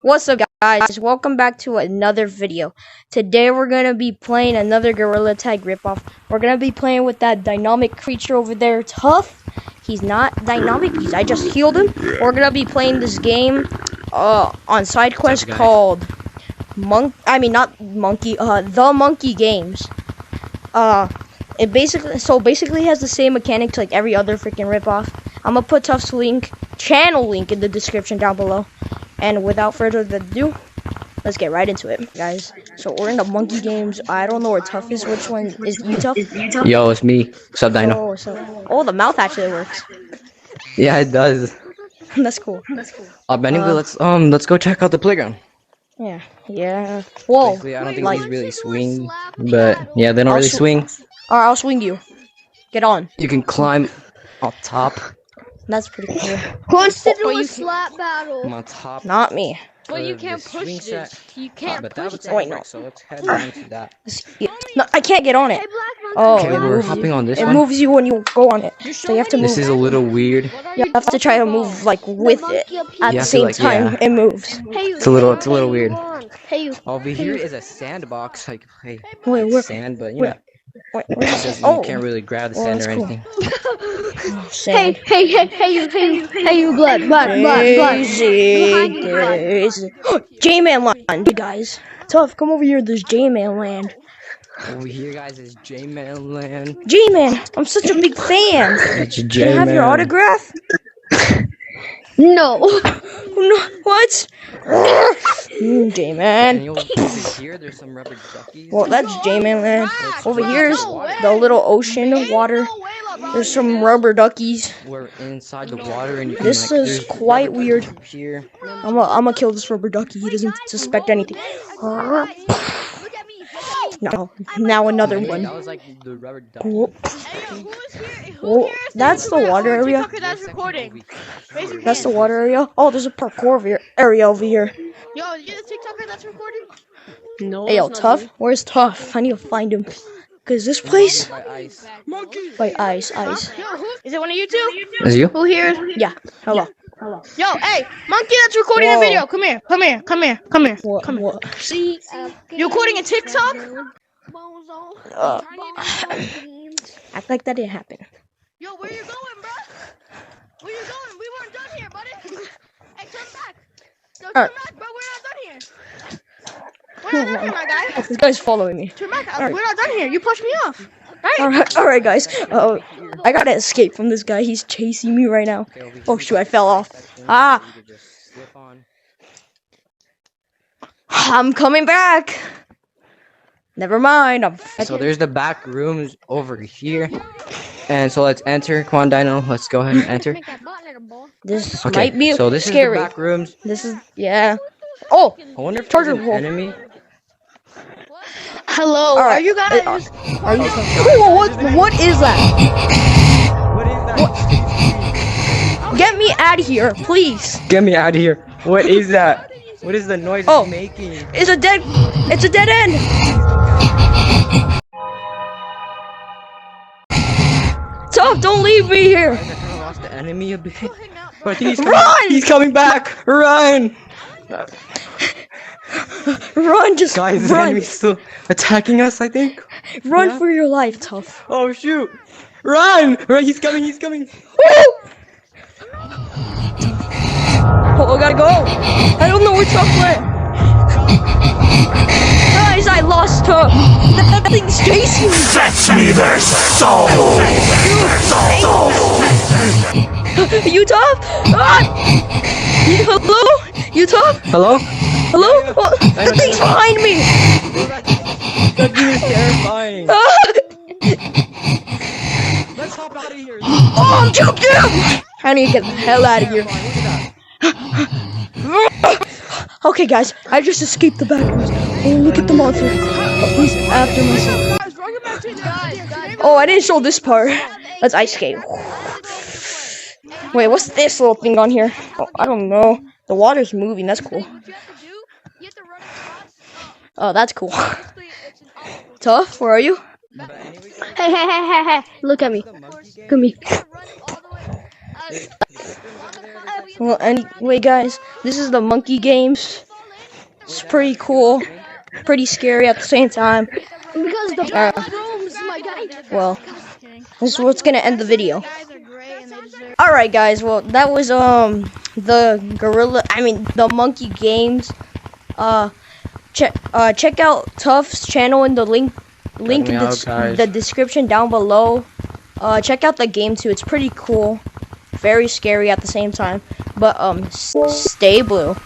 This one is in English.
What's up, guys? Welcome back to another video. Today we're gonna be playing another Gorilla Tag ripoff. We're gonna be playing with that dynamic creature over there, Tuff. He's not dynamic. I just healed him. We're gonna be playing this game on side quest called The Monkey Games. It basically has the same mechanics like every other freaking ripoff. I'm gonna put Tuff's channel link in the description down below. And without further ado, let's get right into it, guys. So we're in the Monkey Games. I don't know where Tuff is. Which one is you, Tuff? Yo, it's me. What's up, Dino? Oh, the mouth actually works. Yeah, it does. That's cool. Anyway, let's go check out the playground. Yeah. Whoa. Basically, I don't think these really swing, but yeah, they don't really swing. Alright, I'll swing you. Get on. You can climb up top. That's pretty cool. Who wants to do a slap battle? I'm on top. Not me. Well, you can't push this. You can't push this. Wait, no. So let's head into that. No, I can't get on it. Okay, we're hopping on this It one. moves you when you go on it. So you have to move. This is a little weird. You have to try to move like with it at the same time. It moves. It's a little weird. Hey, Over here is a sandbox. Like, hey, Wait, where? sand, but you know, Wait, you can't really grab the sand or anything. Sand. hey, you, blood. J-Man land, guys. Tuff, come over here. There's J-Man land. Over here, guys, is J-Man land. J-Man, I'm such a big fan. It's Can I have your autograph? No. No, what? J-Man. And over here, there's some rubber duckies. Well, that's J-Man land. Over here's the little ocean of water. There's some rubber duckies. We're inside the water, and you can, This like, is there's quite rubber weird. duckies up here. I'm gonna kill this rubber ducky. He doesn't suspect anything. No, now another one. That was like the rubber ducky. Oh, that's the water area. That's recording. That's the water area. Oh, there's a parkour area over here. Yo, you the TikToker that's recording? No. Hey, yo, Tuff. Where's Tuff? I need to find him. Cause this place By ice. by ice. Is it one of you two? Is you? Who here? Yeah. Hello. Yo, hey, monkey that's recording a Whoa. video. Come here. What? You recording a TikTok? Act like that didn't happen. Yo, where you going, bro? Where you going? We weren't done here, buddy. Hey, turn back. No, turn back, bro. We're not done here. We're not done here, my guy. This guy's following me. Turn back. We're not done here. You pushed me off. Alright, guys. I gotta escape from this guy. He's chasing me right now. Oh shoot! I fell off. Ah! I'm coming back. Never mind. So there's the back rooms over here, and so let's enter. Come on, Dino. Let's go ahead and enter. This Okay. might be So this scary. is the back rooms. This is Oh! I wonder if Charger there's an hole. enemy. Hello. Alright. Are you guys? Are you? Whoa, what is that? What is that? Get me out of here, please. Get me out of here. What is that? What is the noise Oh. it's making? It's a dead end. Tuff, don't leave me here. I kind of lost the enemy a bit. But I think he's Run! He's coming back. Run! Run, just Guys, the run. enemy's still attacking us, I think. Run Yeah. for your life, Tuff. Oh, shoot. Run! Run, he's coming. Woo! Oh, I gotta go. I don't know where Tuff went. Guys, I lost Tuff. That thing's chasing me. Fetch me their soul! You Tuff? Ah! Hello? You Tuff? Hello? Hello? Oh, the thing's behind me. That thing is terrifying. Ah! Let's hop out of here. Oh, I'm choked out. I need to get the hell out of here. Okay, guys, I just escaped the back rooms. Oh, look at the monster. Oh, he's after me. Oh, I didn't show this part. Let's ice skate. Wait, what's this little thing on here? Oh, I don't know. The water's moving. That's cool. Oh, that's cool. Tuff, where are you? Hey. Look at me. Come here. Well, anyway, guys, this is the Monkey Games. It's pretty cool, pretty scary at the same time. Because the rooms, my guy. Well, this is what's gonna end the video. Guys are great and they deserve. All right, guys. Well, that was the Monkey Games. Check out Tuff's channel in the link in the description down below. Check out the game too. It's pretty cool, very scary at the same time. But stay blue.